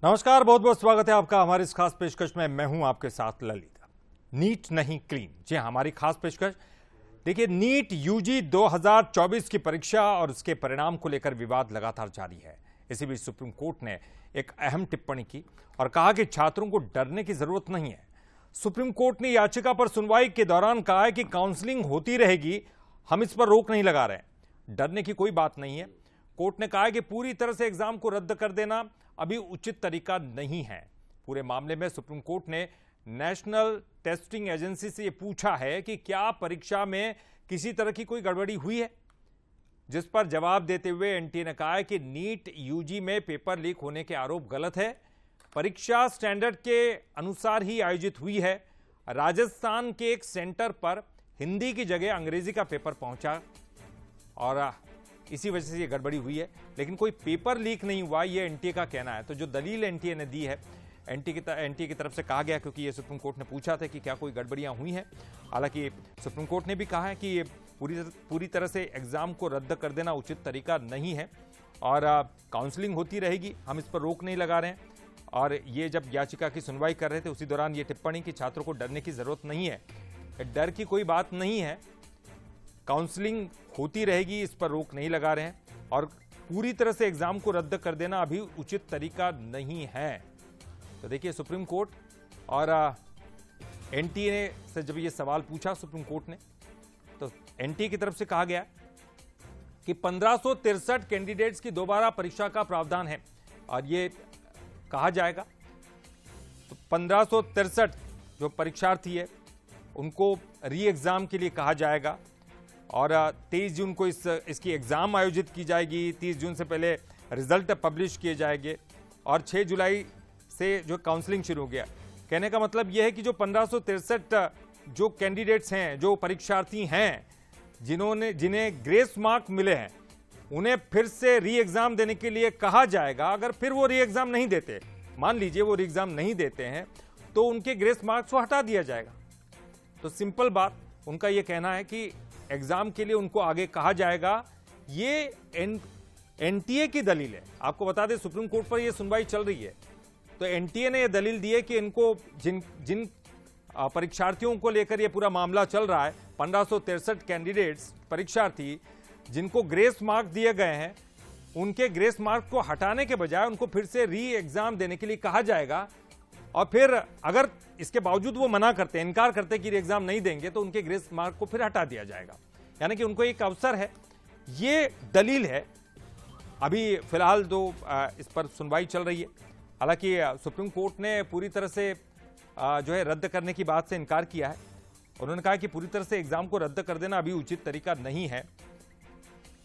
नमस्कार, बहुत बहुत स्वागत है आपका हमारी इस खास पेशकश में। मैं हूं आपके साथ ललित। नीट नहीं क्लीन, जी हां, हमारी खास पेशकश। देखिए, नीट यूजी 2024 की परीक्षा और उसके परिणाम को लेकर विवाद लगातार जारी है। इसी बीच सुप्रीम कोर्ट ने एक अहम टिप्पणी की और कहा कि छात्रों को डरने की जरूरत नहीं है। सुप्रीम कोर्ट ने याचिका पर सुनवाई के दौरान कहा है कि काउंसलिंग होती रहेगी, हम इस पर रोक नहीं लगा रहे हैं, डरने की कोई बात नहीं है। कोर्ट ने कहा है कि पूरी तरह से एग्जाम को रद्द कर देना अभी उचित तरीका नहीं है। पूरे मामले में सुप्रीम कोर्ट ने नेशनल टेस्टिंग एजेंसी से यह पूछा है कि क्या परीक्षा में किसी तरह की कोई गड़बड़ी हुई है, जिस पर जवाब देते हुए एनटीए ने कहा है कि नीट यूजी में पेपर लीक होने के आरोप गलत है। परीक्षा स्टैंडर्ड के अनुसार ही आयोजित हुई है। राजस्थान के एक सेंटर पर हिंदी की जगह अंग्रेजी का पेपर पहुंचा और इसी वजह से ये गड़बड़ी हुई है, लेकिन कोई पेपर लीक नहीं हुआ, ये एनटीए का कहना है। तो जो दलील एनटीए ने दी है, एनटीए की तरफ से कहा गया, क्योंकि ये सुप्रीम कोर्ट ने पूछा था कि क्या कोई गड़बड़ियां हुई हैं। हालांकि सुप्रीम कोर्ट ने भी कहा है कि ये पूरी तरह से एग्जाम को रद्द कर देना उचित तरीका नहीं है और काउंसलिंग होती रहेगी, हम इस पर रोक नहीं लगा रहे हैं। और ये जब याचिका की सुनवाई कर रहे थे, उसी दौरान ये टिप्पणी कि छात्रों को डरने की जरूरत नहीं है। डर की कोई बात नहीं है, काउंसलिंग होती रहेगी, इस पर रोक नहीं लगा रहे हैं और पूरी तरह से एग्जाम को रद्द कर देना अभी उचित तरीका नहीं है। तो देखिए, सुप्रीम कोर्ट और एनटीए से जब ये सवाल पूछा सुप्रीम कोर्ट ने, तो एनटीए की तरफ से कहा गया कि 1563 कैंडिडेट्स की दोबारा परीक्षा का प्रावधान है और ये कहा जाएगा तो 1563 जो परीक्षार्थी है उनको री एग्जाम के लिए कहा जाएगा और 23 जून को इसकी एग्जाम आयोजित की जाएगी। 30 जून से पहले रिजल्ट पब्लिश किए जाएंगे और 6 जुलाई से जो काउंसलिंग शुरू हो गया। कहने का मतलब यह है कि जो 1563 जो कैंडिडेट्स हैं, जो परीक्षार्थी हैं, जिन्हें ग्रेस मार्क मिले हैं, उन्हें फिर से री एग्जाम देने के लिए कहा जाएगा। अगर फिर वो री एग्जाम नहीं देते, मान लीजिए वो री एग्जाम नहीं देते हैं, तो उनके ग्रेस मार्क्स को हटा दिया जाएगा। तो सिंपल बात, उनका यह कहना है कि एग्जाम के लिए उनको आगे कहा जाएगा। ये एनटीए की दलील है। आपको बता दें, सुप्रीम कोर्ट पर यह सुनवाई चल रही है, तो एनटीए ने यह दलील दी है कि इनको जिन परीक्षार्थियों को लेकर यह पूरा मामला चल रहा है, 1563 कैंडिडेट्स परीक्षार्थी जिनको ग्रेस मार्क दिए गए हैं, उनके ग्रेस मार्क को हटाने के बजाय उनको फिर से री एग्जाम देने के लिए कहा जाएगा। और फिर अगर इसके बावजूद वो मना करते, इनकार करते कि एग्जाम नहीं देंगे, तो उनके ग्रेस मार्क को फिर हटा दिया जाएगा। यानी कि उनको एक अवसर है, ये दलील है। अभी फिलहाल तो इस पर सुनवाई चल रही है। हालांकि सुप्रीम कोर्ट ने पूरी तरह से जो है रद्द करने की बात से इनकार किया है। उन्होंने कहा कि पूरी तरह से एग्जाम को रद्द कर देना अभी उचित तरीका नहीं है,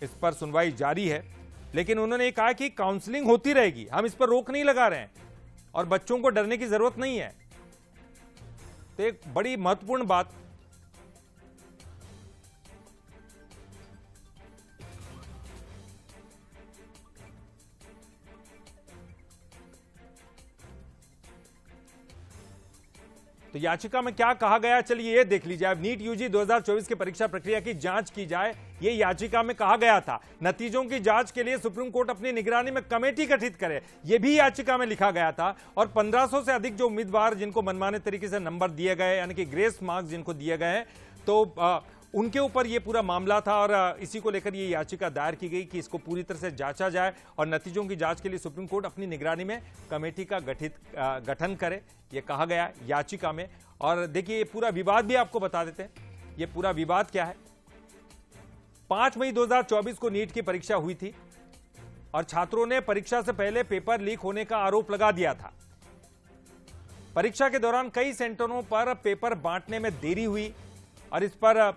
इस पर सुनवाई जारी है। लेकिन उन्होंने कहा कि काउंसलिंग होती रहेगी, हम इस पर रोक नहीं लगा रहे हैं और बच्चों को डरने की जरूरत नहीं है। तो एक बड़ी महत्वपूर्ण बात, तो याचिका में क्या कहा गया, चलिए ये देख लीजिए। नीट यूजी 2024 की परीक्षा प्रक्रिया की जांच की जाए, ये याचिका में कहा गया था। नतीजों की जांच के लिए सुप्रीम कोर्ट अपनी निगरानी में कमेटी गठित करे, ये भी याचिका में लिखा गया था। और 1500 से अधिक जो उम्मीदवार जिनको मनमाने तरीके से नंबर दिए गए, यानी कि ग्रेस मार्क्स जिनको दिए गए हैं, तो उनके ऊपर यह पूरा मामला था और इसी को लेकर यह याचिका दायर की गई कि इसको पूरी तरह से जांचा जाए और नतीजों की जांच के लिए सुप्रीम कोर्ट अपनी निगरानी में कमेटी का गठन करे, यह कहा गया याचिका में। और देखिए, ये पूरा विवाद भी आपको बता देते हैं। ये पूरा विवाद क्या है। 5 मई 2024 को नीट की परीक्षा हुई थी और छात्रों ने परीक्षा से पहले पेपर लीक होने का आरोप लगा दिया था। परीक्षा के दौरान कई सेंटरों पर पेपर बांटने में देरी हुई और इस पर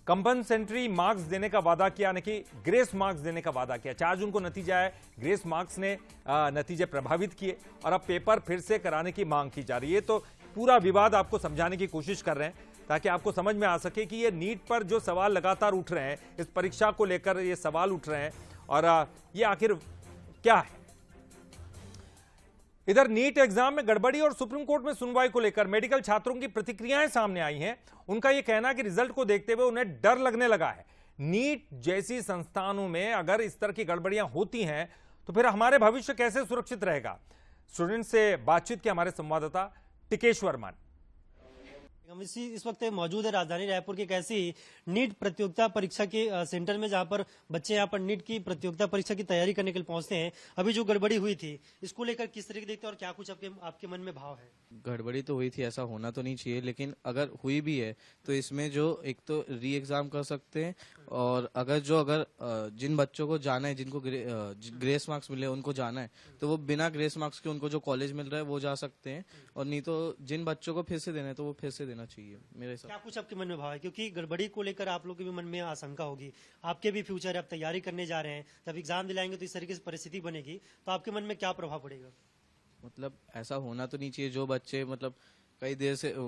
कंपनसेंट्री मार्क्स देने का वादा किया, यानी कि ग्रेस मार्क्स देने का वादा किया। 4 जून को नतीजा है, ग्रेस मार्क्स ने नतीजे प्रभावित किए और अब पेपर फिर से कराने की मांग की जा रही है। तो पूरा विवाद आपको समझाने की कोशिश कर रहे हैं ताकि आपको समझ में आ सके कि ये नीट पर जो सवाल लगातार उठ रहे हैं, इस परीक्षा को लेकर ये सवाल उठ रहे हैं और ये आखिर क्या है। इधर नीट एग्जाम में गड़बड़ी और सुप्रीम कोर्ट में सुनवाई को लेकर मेडिकल छात्रों की प्रतिक्रियाएं सामने आई हैं। उनका यह कहना है कि रिजल्ट को देखते हुए उन्हें डर लगने लगा है। नीट जैसी संस्थानों में अगर इस तरह की गड़बड़ियां होती हैं तो फिर हमारे भविष्य कैसे सुरक्षित रहेगा। स्टूडेंट से बातचीत की हमारे संवाददाता टिकेश वर्मा। हम इस वक्त मौजूद है राजधानी रायपुर की एक ऐसी नीट प्रतियोगिता परीक्षा के सेंटर में, जहां पर बच्चे यहां पर नीट की प्रतियोगिता परीक्षा की तैयारी करने के लिए पहुंचते हैं। अभी जो गड़बड़ी हुई थी इसको लेकर किस तरीके देखते हैं और क्या कुछ आपके मन में भाव है? गड़बड़ी तो हुई थी, ऐसा होना तो नहीं चाहिए, लेकिन अगर हुई भी है तो इसमें जो एक तो री एग्जाम कर सकते हैं, और अगर जिन बच्चों को जाना है, जिनको ग्रेस मार्क्स मिले उनको जाना है, तो वो बिना ग्रेस मार्क्स के उनको जो कॉलेज मिल रहा है वो जा सकते हैं, और नहीं तो जिन बच्चों को फिर से देना है तो वो फिर से देना चाहिए मेरे हिसाब। क्या कुछ आपके मन में भाव है? क्योंकि गड़बड़ी को लेकर आप लोग के भी मन में आशंका होगी, आपके भी फ्यूचर है, आप तैयारी करने जा रहे हैं, जब एग्जाम दिलाएंगे तो इस तरीके से परिस्थिति बनेगी, तो आपके मन में क्या प्रभाव पड़ेगा? मतलब ऐसा होना तो नहीं चाहिए। जो बच्चे मतलब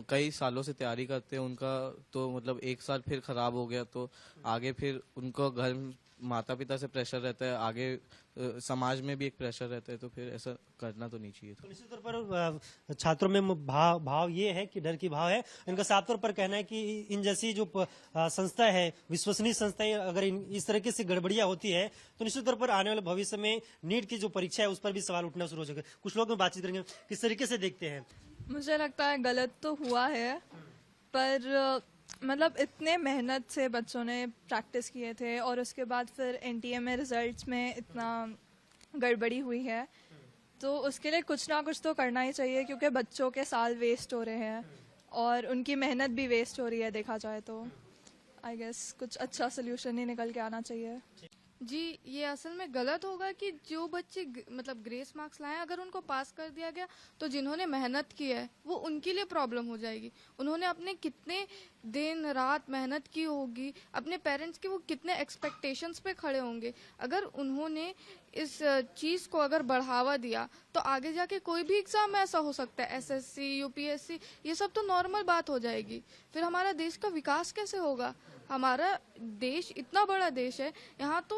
कई सालों से तैयारी करते हैं, उनका तो मतलब एक साल फिर खराब हो गया तो आगे फिर उनको घर माता पिता से प्रेशर रहता है, आगे समाज में भी एक प्रेशर रहता है, तो फिर ऐसा करना तो नहीं चाहिए। तो निश्चित तौर पर छात्रों में भाव ये है कि डर की भाव है। इनका साफ तौर पर कहना है कि इन जैसी जो संस्था है, विश्वसनीय संस्था है, अगर इस तरीके से गड़बड़ियां होती है तो निश्चित तौर पर आने वाले भविष्य में नीट की जो परीक्षा है उस पर भी सवाल उठना शुरू हो जाएगा। कुछ लोग में बातचीत करेंगे, किस तरीके से देखते हैं? मुझे लगता है गलत तो हुआ है, पर मतलब इतने मेहनत से बच्चों ने प्रैक्टिस किए थे और उसके बाद फिर एनटीए में रिजल्ट्स में इतना गड़बड़ी हुई है, तो उसके लिए कुछ ना कुछ तो करना ही चाहिए, क्योंकि बच्चों के साल वेस्ट हो रहे हैं और उनकी मेहनत भी वेस्ट हो रही है। देखा जाए तो आई गेस कुछ अच्छा सोल्यूशन ही निकल के आना चाहिए। जी, ये असल में गलत होगा कि जो बच्चे मतलब ग्रेस मार्क्स लाए, अगर उनको पास कर दिया गया तो जिन्होंने मेहनत की है वो उनके लिए प्रॉब्लम हो जाएगी। उन्होंने अपने कितने दिन रात मेहनत की होगी, अपने पेरेंट्स के वो कितने एक्सपेक्टेशंस पे खड़े होंगे। अगर उन्होंने इस चीज़ को अगर बढ़ावा दिया तो आगे जाके कोई भी एग्ज़ाम ऐसा हो सकता है, एसएससी, यूपीएससी, ये सब तो नॉर्मल बात हो जाएगी। फिर हमारा देश का विकास कैसे होगा? हमारा देश इतना बड़ा देश है, यहाँ तो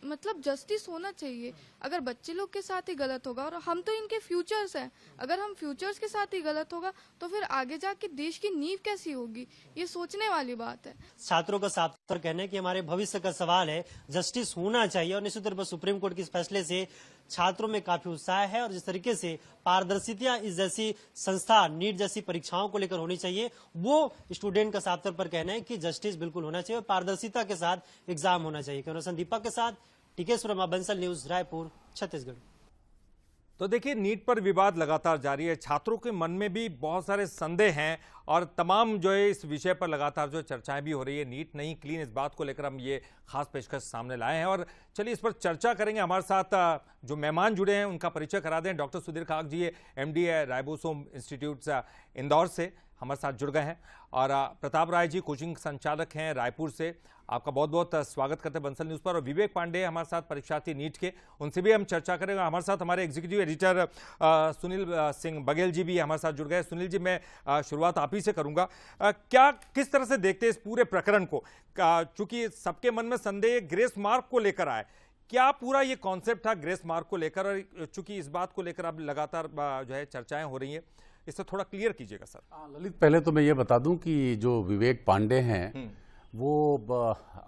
मतलब जस्टिस होना चाहिए। अगर बच्चे लोग के साथ ही गलत होगा, और हम तो इनके फ्यूचर्स हैं, अगर हम फ्यूचर्स के साथ ही गलत होगा तो फिर आगे जाके देश की नींव कैसी होगी, ये सोचने वाली बात है। छात्रों का साफ तौर कहना है कि हमारे भविष्य का सवाल है, जस्टिस होना चाहिए, और निश्चित तौर पर सुप्रीम कोर्ट के इस फैसले से छात्रों में काफी उत्साह है। और जिस तरीके से पारदर्शिता इस जैसी संस्था नीट जैसी परीक्षाओं को लेकर होनी चाहिए, वो स्टूडेंट का साफ तौर पर कहना है कि जस्टिस बिल्कुल होना चाहिए और पारदर्शिता के साथ एग्जाम होना चाहिए। कैमरा पर्सन दीपक के साथ टिकेश वर्मा, बंसल न्यूज, रायपुर, छत्तीसगढ़। तो देखिए, नीट पर विवाद लगातार जारी है। छात्रों के मन में भी बहुत सारे संदेह हैं और तमाम जो है इस विषय पर लगातार जो चर्चाएं भी हो रही है। नीट नहीं क्लीन, इस बात को लेकर हम ये खास पेशकश सामने लाए हैं और चलिए इस पर चर्चा करेंगे। हमारे साथ जो मेहमान जुड़े हैं उनका परिचय करा दें। डॉक्टर सुधीर खाक जी MD है राइबोसोम इंस्टीट्यूट इंदौर से हमारे साथ जुड़ गए हैं, और प्रताप राय जी कोचिंग संचालक हैं रायपुर से। आपका बहुत बहुत स्वागत करते हैं बंसल न्यूज़ पर। और विवेक पांडे हमारे साथ परीक्षार्थी नीट के, उनसे भी हम चर्चा करेंगे। हमारे साथ हमारे एग्जीक्यूटिव एडिटर सुनील सिंह बघेल जी भी हमारे साथ जुड़ गए। सुनील जी, मैं शुरुआत आप ही से करूंगा। किस तरह से देखते हैं इस पूरे प्रकरण को? चूंकि सबके मन में संदेह ग्रेस मार्क को लेकर आए, क्या पूरा ये कॉन्सेप्ट था ग्रेस मार्क को लेकर? और चूंकि इस बात को लेकर अब लगातार जो है चर्चाएं हो रही है, इससे थोड़ा क्लियर कीजिएगा सर। ललित, पहले तो मैं ये बता दूं कि जो विवेक पांडे हैं वो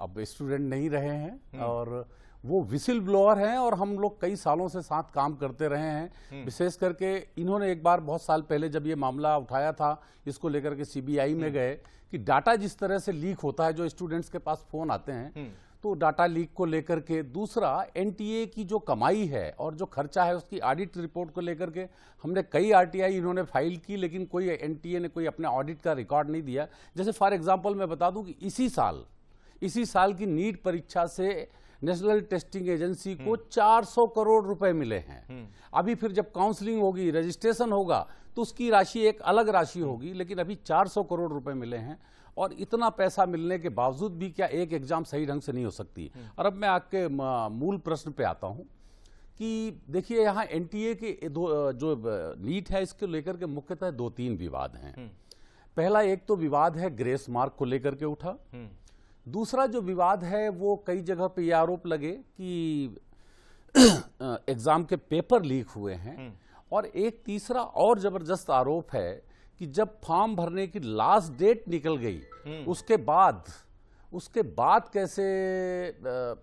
अब स्टूडेंट नहीं रहे हैं और वो विसिल ब्लोअर हैं, और हम लोग कई सालों से साथ काम करते रहे हैं। विशेष करके इन्होंने एक बार बहुत साल पहले जब ये मामला उठाया था, इसको लेकर के CBI में गए कि डाटा जिस तरह से लीक होता है, जो स्टूडेंट्स के पास फोन आते हैं, तो डाटा लीक को लेकर के, दूसरा NTA की जो कमाई है और जो खर्चा है उसकी ऑडिट रिपोर्ट को लेकर के हमने कई RTI इन्होंने फाइल की, लेकिन कोई NTA ने कोई अपने ऑडिट का रिकॉर्ड नहीं दिया। जैसे फॉर एग्जांपल मैं बता दूं कि इसी साल की नीट परीक्षा से नेशनल टेस्टिंग एजेंसी को 400 करोड़ रुपए मिले हैं। अभी फिर जब काउंसलिंग होगी, रजिस्ट्रेशन होगा, तो उसकी राशि एक अलग राशि होगी, लेकिन अभी 400 करोड़ रुपए मिले हैं। और इतना पैसा मिलने के बावजूद भी क्या एक एग्जाम सही ढंग से नहीं हो सकती? और अब मैं आपके मूल प्रश्न पे आता हूं कि देखिए, यहाँ NTA के जो नीट है इसके लेकर के मुख्यतः 2-3 विवाद हैं। पहला एक तो विवाद है ग्रेस मार्क को लेकर के उठा। दूसरा जो विवाद है वो कई जगह पे ये आरोप लगे कि एग्जाम के पेपर लीक हुए हैं, और एक तीसरा और जबरदस्त आरोप है कि जब फॉर्म भरने की लास्ट डेट निकल गई उसके बाद कैसे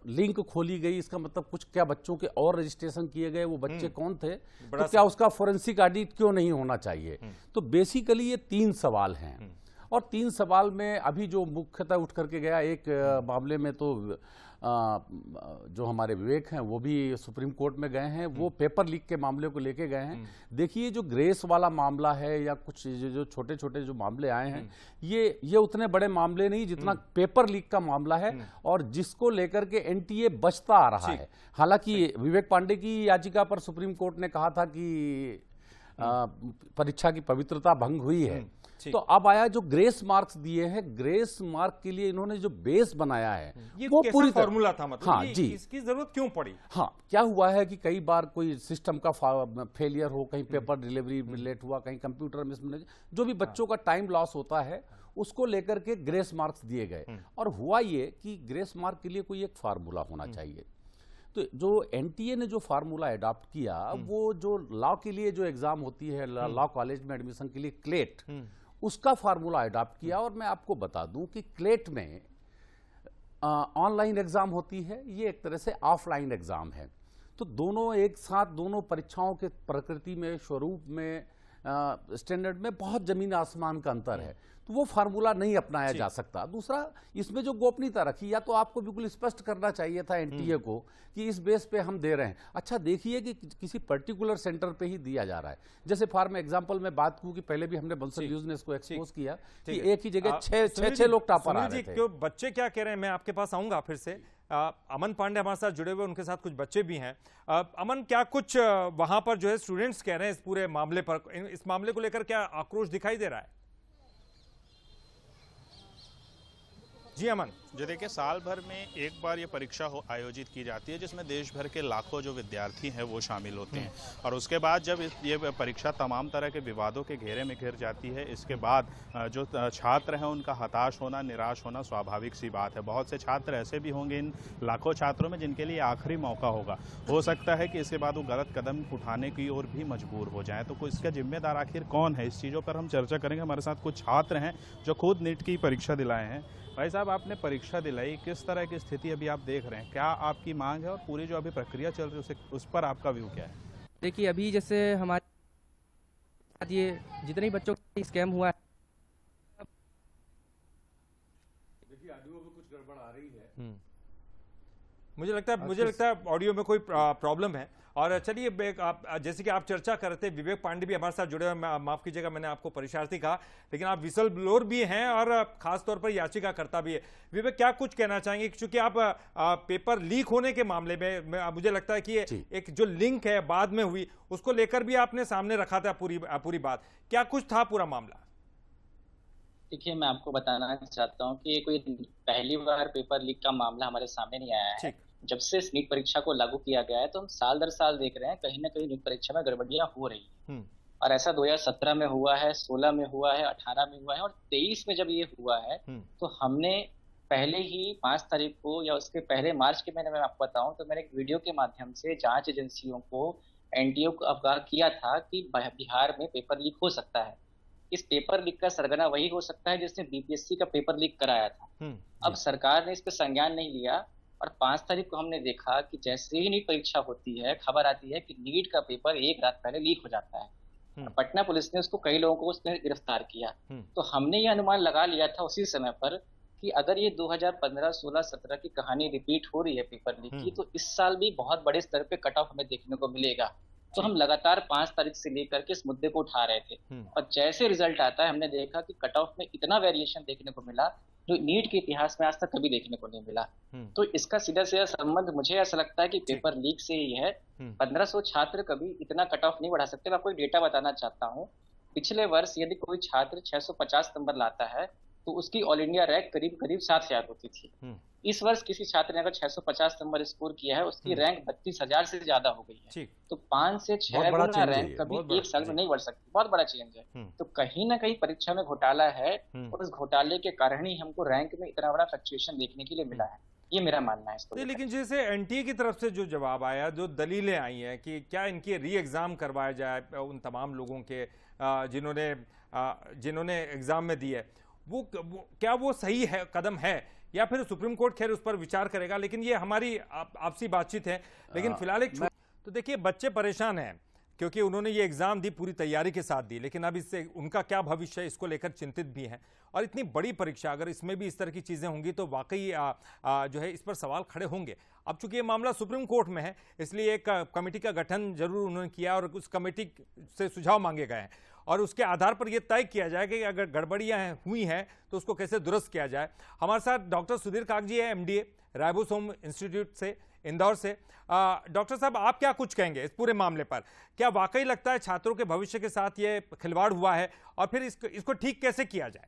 लिंक खोली गई, इसका मतलब कुछ क्या बच्चों के और रजिस्ट्रेशन किए गए, वो बच्चे कौन थे, तो क्या उसका फोरेंसिक ऑडिट क्यों नहीं होना चाहिए। तो बेसिकली ये 3 सवाल हैं और 3 सवाल में अभी जो मुख्यतः उठ करके गया, एक मामले में तो जो हमारे विवेक हैं वो भी सुप्रीम कोर्ट में गए हैं, वो पेपर लीक के मामले को लेके गए हैं। देखिए जो ग्रेस वाला मामला है या कुछ जो छोटे छोटे जो मामले आए हैं, ये उतने बड़े मामले नहीं जितना पेपर लीक का मामला है और जिसको लेकर के एनटीए बचता आ रहा है। हालांकि विवेक पांडे की याचिका पर सुप्रीम कोर्ट ने कहा था कि परीक्षा की पवित्रता भंग हुई है, तो अब आया जो ग्रेस मार्क्स दिए हैं, ग्रेस मार्क के लिए इन्होंने जो बेस बनाया है ये वो पूरी फॉर्मूला था, मतलब हाँ जी, इसकी जरूरत क्यों पड़ी? हाँ, क्या हुआ है कि कई बार कोई सिस्टम का फेलियर हो, कहीं पेपर डिलीवरी लेट हुआ, कहीं कंप्यूटर मिसमैनेज, जो भी बच्चों का टाइम लॉस होता है उसको लेकर के ग्रेस मार्क्स दिए गए। और हुआ ये कि ग्रेस मार्क के लिए कोई एक फार्मूला होना चाहिए। तो जो एनटीए ने जो फार्मूला अडॉप्ट किया, वो जो लॉ के लिए जो एग्जाम होती है, लॉ कॉलेज में एडमिशन के लिए क्लेट, उसका फार्मूला अडॉप्ट किया। और मैं आपको बता दूं कि क्लेट में ऑनलाइन एग्जाम होती है, ये एक तरह से ऑफलाइन एग्जाम है। तो दोनों एक साथ, दोनों परीक्षाओं के प्रकृति में, स्वरूप में, स्टैंडर्ड में बहुत जमीन आसमान का अंतर है, तो वो फार्मूला नहीं अपनाया जा सकता। दूसरा, इसमें जो गोपनीयता रखी, या तो आपको बिल्कुल स्पष्ट करना चाहिए था एनटीए को कि इस बेस पे हम दे रहे हैं। अच्छा देखिए कि किसी पर्टिकुलर सेंटर पे ही दिया जा रहा है। जैसे फॉर में एग्जांपल में बात करूं कि पहले भी हमने बंसल न्यूज ने इसको एक्सपोज किया कि एक ही जगह छह लोग टॉपर आ रहे थे। क्यों बच्चे क्या कह रहे हैं, मैं आपके पास आऊंगा फिर से। अमन पांडे हमारे साथ जुड़े हुए, उनके साथ कुछ बच्चे भी हैं। अमन, क्या कुछ वहां पर जो है स्टूडेंट्स कह रहे हैं इस पूरे मामले पर, इस मामले को लेकर क्या आक्रोश दिखाई दे रहा है? जी अमन जो देखिए, साल भर में एक बार ये परीक्षा आयोजित की जाती है जिसमें देश भर के लाखों जो विद्यार्थी हैं वो शामिल होते हैं, और उसके बाद जब ये परीक्षा तमाम तरह के विवादों के घेरे में घिर जाती है, इसके बाद जो छात्र हैं उनका हताश होना, निराश होना स्वाभाविक सी बात है। बहुत से छात्र ऐसे भी होंगे इन लाखों छात्रों में जिनके लिए आखिरी मौका होगा, हो सकता है कि इसके बाद वो गलत कदम उठाने की ओर भी मजबूर हो जाए। तो इसका जिम्मेदार आखिर कौन है, इस चीज़ों पर हम चर्चा करेंगे। हमारे साथ कुछ छात्र हैं जो खुद नीट की परीक्षा दिलाए हैं। भाई साहब, आपने परीक्षा दिलाई, किस तरह की स्थिति अभी आप देख रहे हैं, क्या आपकी मांग है और पूरी जो अभी प्रक्रिया चल रही है उस पर आपका व्यू क्या है? देखिए, अभी जैसे हमारे ये जितने बच्चों का स्कैम हुआ है, देखिए ऑडियो में कुछ गड़बड़ आ रही है। मुझे लगता है ऑडियो में कोई प्रॉब्लम है। और चलिए, जैसे कि आप चर्चा कर रहे थे, विवेक पांडे भी हमारे साथ जुड़े हुए, माफ कीजिएगा मैंने आपको परीक्षार्थी कहा, लेकिन आप विसल ब्लोअर भी हैं और खासतौर पर याचिकाकर्ता भी है। विवेक, क्या कुछ कहना चाहेंगे, क्योंकि आप पेपर लीक होने के मामले में मुझे लगता है कि एक जो लिंक है बाद में हुई, उसको लेकर भी आपने सामने रखा था पूरी बात, क्या कुछ था पूरा मामला? देखिए, मैं आपको बताना चाहता हूँ कि कोई पहली बार पेपर लीक का मामला हमारे सामने नहीं आया है। जब से नीट परीक्षा को लागू किया गया है तो हम साल दर साल देख रहे हैं कहीं ना कहीं नीट परीक्षा में गड़बड़ियां हो रही हैं। और ऐसा 2017 में हुआ है, 16 में हुआ है, 18 में हुआ है, और 23 में जब ये हुआ है तो हमने पहले ही 5 तारीख को या उसके पहले मार्च के महीने में आपको बताऊं तो मैंने एक वीडियो के माध्यम से जांच एजेंसियों को, एनटीए को अवगत किया था कि बिहार में पेपर लीक हो सकता है। इस पेपर लीक का सरगना वही हो सकता है जिसने बीपीएससी का पेपर लीक कराया था। अब सरकार ने इस पर संज्ञान नहीं लिया और 5 तारीख को हमने देखा कि जैसे ही नीट परीक्षा होती है, खबर आती है कि नीट का पेपर एक रात पहले लीक हो जाता है। पटना पुलिस ने उसको, कई लोगों को उसने गिरफ्तार किया। तो हमने ये अनुमान लगा लिया था उसी समय पर कि अगर ये 2015, 16, 17 की कहानी रिपीट हो रही है पेपर लीक की, तो इस साल भी बहुत बड़े स्तर पे कट ऑफ हमें देखने को मिलेगा। तो हम लगातार 5 तारीख से लेकर के इस मुद्दे को उठा रहे थे, और जैसे रिजल्ट आता है हमने देखा कि कट ऑफ में इतना वेरिएशन देखने को मिला जो नीट के इतिहास में आज तक कभी देखने को नहीं मिला। तो इसका सीधा सीधा संबंध मुझे ऐसा लगता है कि पेपर लीक से ही है। 1500 छात्र कभी इतना कट ऑफ नहीं बढ़ा सकते। मैं आपको एक डेटा बताना चाहता हूँ। पिछले वर्ष यदि कोई छात्र 650 नंबर लाता है तो उसकी ऑल इंडिया रैंक करीब 7,000 होती थी। इस वर्ष किसी छात्र ने अगर 650 नंबर स्कोर किया है, उसकी रैंक 32,000 से ज्यादा हो गई है। तो 5 से 6 गुना रैंक कभी एक साल में नहीं बढ़ सकती। बहुत बड़ा चेंज है। तो कहीं ना कहीं परीक्षा में घोटाला है, और उस घोटाले के कारण ही हमको रैंक में इतना बड़ा फ्लक्चुएशन देखने के लिए मिला है। ये मेरा मानना है इसको। लेकिन जैसे एनटीए की तरफ से जो जवाब आया, जो दलीलें आई हैं कि क्या इनकी री एग्ज़ाम करवाया जाए उन तमाम लोगों के जिन्होंने एग्ज़ाम में दिए, क्या वो सही है कदम है, या फिर सुप्रीम कोर्ट खैर उस पर विचार करेगा। लेकिन ये हमारी आपसी बातचीत है। लेकिन फिलहाल तो देखिए, बच्चे परेशान हैं क्योंकि उन्होंने ये एग्जाम दी, पूरी तैयारी के साथ दी, लेकिन अब इससे उनका क्या भविष्य है इसको लेकर चिंतित भी हैं। और इतनी बड़ी परीक्षा, अगर इसमें भी इस तरह की चीज़ें होंगी तो वाकई जो है इस पर सवाल खड़े होंगे। अब चूंकि ये मामला सुप्रीम कोर्ट में है, इसलिए एक कमेटी का गठन जरूर उन्होंने किया और उस कमेटी से सुझाव मांगे गए हैं और उसके आधार पर यह तय किया जाए कि अगर गड़बड़ियाँ हुई हैं तो उसको कैसे दुरुस्त किया जाए। हमारे साथ डॉक्टर सुधीर कागजी है, MDA राइबोसोम इंस्टीट्यूट से, इंदौर से। डॉक्टर साहब, आप क्या कुछ कहेंगे इस पूरे मामले पर? क्या वाकई लगता है छात्रों के भविष्य के साथ ये खिलवाड़ हुआ है, और फिर इसको ठीक कैसे किया जाए?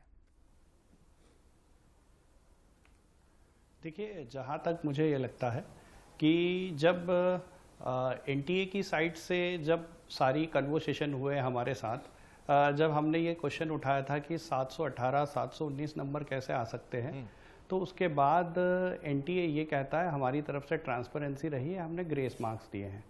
देखिए, जहाँ तक मुझे ये लगता है कि जब एनटीए की साइड से जब सारी कन्वर्सेशन हुए हमारे साथ, जब हमने ये क्वेश्चन उठाया था कि 718, 719 नंबर कैसे आ सकते हैं, तो उसके बाद एनटीए ये कहता है हमारी तरफ से ट्रांसपेरेंसी रही है, हमने ग्रेस मार्क्स दिए हैं।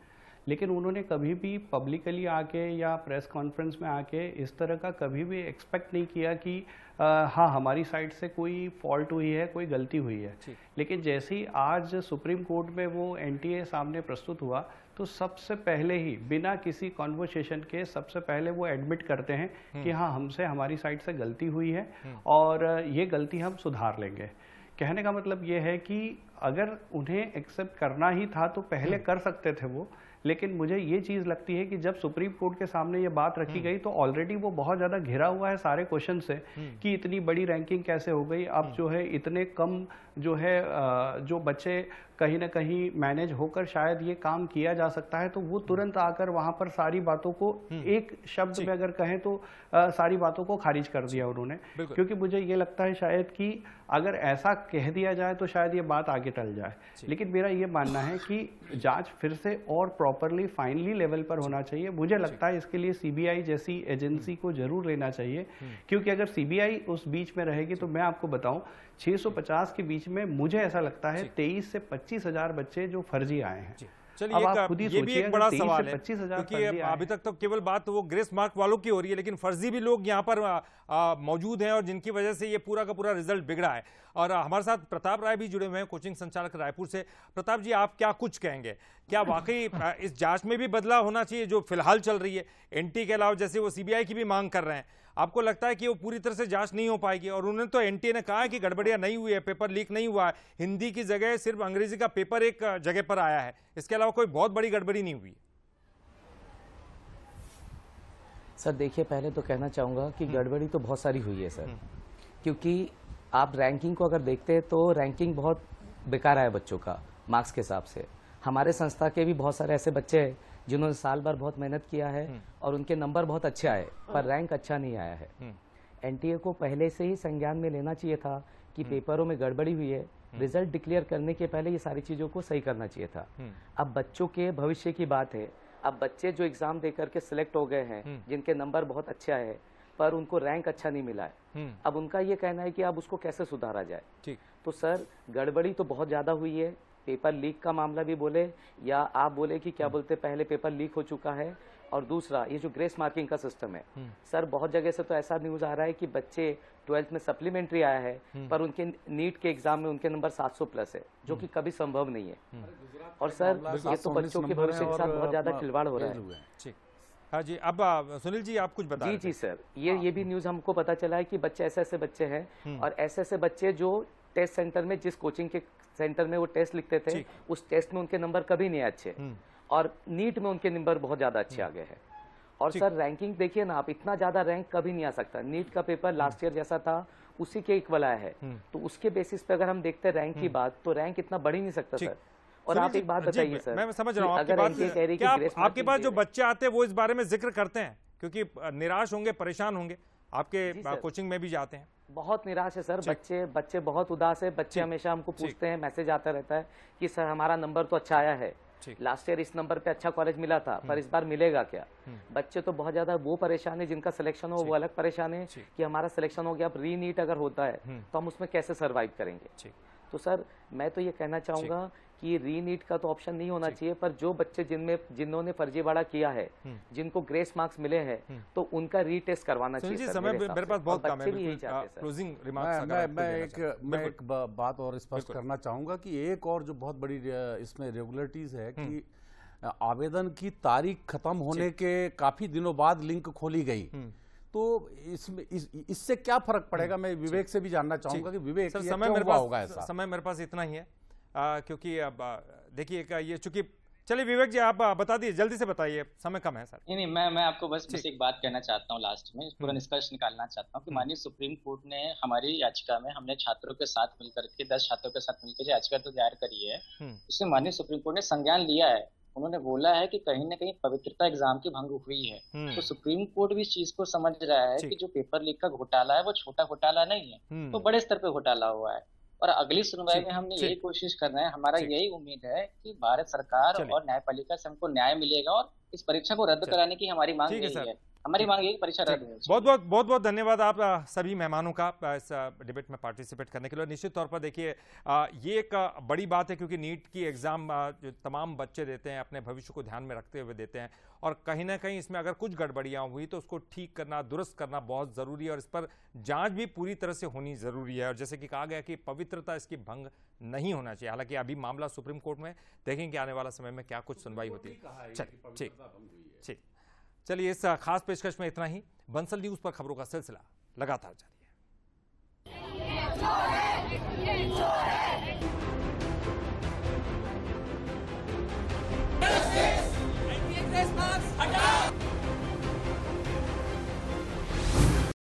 लेकिन उन्होंने कभी भी पब्लिकली आके या प्रेस कॉन्फ्रेंस में आके इस तरह का कभी भी एक्सपेक्ट नहीं किया कि हाँ हमारी साइड से कोई फॉल्ट हुई है, कोई गलती हुई है। लेकिन जैसे ही आज सुप्रीम कोर्ट में वो एनटीए सामने प्रस्तुत हुआ, तो सबसे पहले ही बिना किसी कॉन्वर्सेशन के सबसे पहले वो एडमिट करते हैं कि हाँ हमसे हमारी साइड से गलती हुई है और ये गलती हम सुधार लेंगे। कहने का मतलब ये है कि अगर उन्हें एक्सेप्ट करना ही था तो पहले कर सकते थे वो। लेकिन मुझे ये चीज़ लगती है कि जब सुप्रीम कोर्ट के सामने ये बात रखी गई तो ऑलरेडी वो बहुत ज़्यादा घिरा हुआ है सारे क्वेश्चन से कि इतनी बड़ी रैंकिंग कैसे हो गई। अब जो है इतने कम जो है जो बच्चे कहीं ना कहीं मैनेज होकर शायद ये काम किया जा सकता है, तो वो तुरंत आकर वहां पर सारी बातों को एक शब्द में अगर कहें तो सारी बातों को खारिज कर दिया उन्होंने। क्योंकि मुझे ये लगता है शायद कि अगर ऐसा कह दिया जाए तो शायद ये बात आगे टल जाए। लेकिन मेरा ये मानना है कि जांच फिर से और प्रॉपरली फाइनली लेवल पर होना चाहिए। मुझे लगता है इसके लिए सीबीआई जैसी एजेंसी को जरूर लेना चाहिए, क्योंकि अगर सीबीआई उस बीच में रहेगी तो मैं आपको बताऊं 650 के बीच में मुझे ऐसा लगता है 23 से 25 हजार बच्चे जो फर्जी आए हैं। चलिए, ये भी एक बड़ा सवाल है क्योंकि अभी तक तो केवल बात वो ग्रेस मार्क वालों की हो रही है, लेकिन फर्जी भी लोग यहाँ पर मौजूद हैं और जिनकी वजह से ये पूरा का पूरा रिजल्ट बिगड़ा है। और हमारे साथ प्रताप राय भी जुड़े हुए हैं, कोचिंग संचालक रायपुर से। प्रताप जी, आप क्या कुछ कहेंगे? क्या वाकई इस जांच में भी बदलाव होना चाहिए जो फिलहाल चल रही है? एनटी के अलावा जैसे वो सीबीआई की भी मांग कर रहे हैं, आपको लगता है कि वो पूरी तरह से जांच नहीं हो पाएगी? और उन्होंने तो एनटीए ने कहा है कि गड़बड़ियां नहीं हुई है, पेपर लीक नहीं हुआ है, हिंदी की जगह सिर्फ अंग्रेजी का पेपर एक जगह पर आया है, इसके अलावा कोई बहुत बड़ी गड़बड़ी नहीं हुई। सर देखिए, पहले तो कहना चाहूँगा कि गड़बड़ी तो बहुत सारी हुई है सर, क्योंकि आप रैंकिंग को अगर देखते हैं तो रैंकिंग बहुत बेकार है बच्चों का मार्क्स के हिसाब से। हमारे संस्था के भी बहुत सारे ऐसे बच्चे हैं जिन्होंने साल भर बहुत मेहनत किया है और उनके नंबर बहुत अच्छे आए, पर रैंक अच्छा नहीं आया है। एनटीए को पहले से ही संज्ञान में लेना चाहिए था कि पेपरों में गड़बड़ी हुई है, रिजल्ट डिक्लेयर करने के पहले ये सारी चीज़ों को सही करना चाहिए था। अब बच्चों के भविष्य की बात है। अब बच्चे जो एग्जाम दे करके सिलेक्ट हो गए हैं, जिनके नंबर बहुत अच्छे आए पर उनको रैंक अच्छा नहीं मिला है, अब उनका ये कहना है कि अब उसको कैसे सुधारा जाए। ठीक, तो सर गड़बड़ी तो बहुत ज़्यादा हुई है। पेपर लीक का मामला भी बोले या आप बोले कि क्या बोलते पहले पेपर लीक हो चुका है, और दूसरा ये जो ग्रेस मार्किंग का सिस्टम है सर, बहुत जगह से तो ऐसा न्यूज आ रहा है कि बच्चे 12th में सप्लीमेंट्री आया है पर उनके नीट के एग्जाम में उनके नंबर 700 प्लस है, जो कि कभी संभव नहीं है। और सर ये तो बच्चों के भविष्य के साथ बहुत ज्यादा खिलवाड़ हो रहा है। हाँ जी, अब सुनील जी आप कुछ बता। जी सर, ये भी न्यूज हमको पता चला है कि बच्चे ऐसे बच्चे हैं और ऐसे बच्चे जो टेस्ट सेंटर में, जिस कोचिंग के सेंटर में वो टेस्ट लिखते थे, उस टेस्ट में उनके नंबर कभी नहीं अच्छे और नीट में उनके नंबर बहुत ज्यादा अच्छे आ गए हैं। और सर रैंकिंग देखिए ना आप, इतना ज्यादा रैंक कभी नहीं आ सकता। नीट का पेपर लास्ट ईयर जैसा था उसी के इक्वल आया है, तो उसके बेसिस पे अगर हम देखते हैं रैंक की बात, तो रैंक इतना बढ़ ही नहीं सकता सर। और आप एक बात बताइए सर, मैं समझ रहा हूँ आपकी बात, आपके पास जो बच्चे आते हैं वो इस बारे में जिक्र करते हैं क्योंकि निराश होंगे, परेशान होंगे, आपके कोचिंग में भी जाते हैं? बहुत निराश है सर बच्चे बहुत उदास है। बच्चे हमेशा हमको पूछते हैं, मैसेज आता रहता है कि सर हमारा नंबर तो अच्छा आया है, लास्ट ईयर इस नंबर पे अच्छा कॉलेज मिला था पर इस बार मिलेगा क्या। बच्चे तो बहुत ज्यादा वो परेशान है जिनका सिलेक्शन हो, वो अलग परेशान है कि हमारा सिलेक्शन हो गया, अब री नीट अगर होता है तो हम उसमें कैसे सर्वाइव करेंगे। तो सर मैं तो ये कहना चाहूंगा कि रीनीट का तो ऑप्शन नहीं होना चाहिए, पर जो बच्चे जिन्होंने फर्जीवाड़ा किया है, जिनको ग्रेस मार्क्स मिले हैं, तो उनका रीटेस्ट करवाना चाहिए। जी, समय मेरे पास बहुत कम है, क्लोजिंग रिमार्क्स मैं एक बात और स्पष्ट करना चाहूंगा कि एक और जो बहुत बड़ी इसमें रेगुलरिटीज है कि आवेदन की तारीख खत्म होने के काफी दिनों बाद लिंक खोली गई, तो इससे क्या फर्क पड़ेगा? मैं विवेक से भी जानना चाहूंगा कि विवेक सर, समय मेरे पास इतना ही है, क्योंकि अब देखिए ये चूंकि चलिए विवेक जी आप बता दीजिए, जल्दी से बताइए, समय कम है सर। नहीं, मैं आपको बस एक बात कहना चाहता हूँ लास्ट में, पूरा निष्कर्ष निकालना चाहता हूँ कि माननीय सुप्रीम कोर्ट ने हमारी याचिका में, हमने छात्रों के साथ मिलकर के 10 छात्रों के साथ मिलकर जो याचिका तो दायर करी है, उसमें माननीय सुप्रीम कोर्ट ने संज्ञान लिया है। उन्होंने बोला है कि कहीं ना कहीं पवित्रता एग्जाम की भंग हुई है। तो सुप्रीम कोर्ट भी इस चीज को समझ रहा है कि जो पेपर लीक का घोटाला है वो छोटा घोटाला नहीं है, तो बड़े स्तर पे घोटाला हुआ है। और अगली सुनवाई में हमने यही कोशिश करना है, हमारा यही उम्मीद है कि भारत सरकार और न्यायपालिका से हमको न्याय मिलेगा और इस परीक्षा को रद्द कराने की हमारी मांग यही है। हमारी मांग यही परीक्षा रद्द हो। बहुत धन्यवाद आप सभी मेहमानों का इस डिबेट में पार्टिसिपेट करने के लिए। निश्चित तौर पर देखिए ये एक बड़ी बात है, क्योंकि नीट की एग्जाम जो तमाम बच्चे देते हैं अपने भविष्य को ध्यान में रखते हुए देते हैं, और कहीं ना कहीं इसमें अगर कुछ गड़बड़ियां हुई तो उसको ठीक करना, दुरुस्त करना बहुत ज़रूरी है, और इस पर जांच भी पूरी तरह से होनी ज़रूरी है। और जैसे कि कहा गया कि पवित्रता इसकी भंग नहीं होना चाहिए। हालांकि अभी मामला सुप्रीम कोर्ट में, देखेंगे आने वाला समय में क्या कुछ सुनवाई होती है। ठीक, चलिए इस खास पेशकश में इतना ही। बंसल न्यूज़ पर खबरों का सिलसिला लगातार जारी है।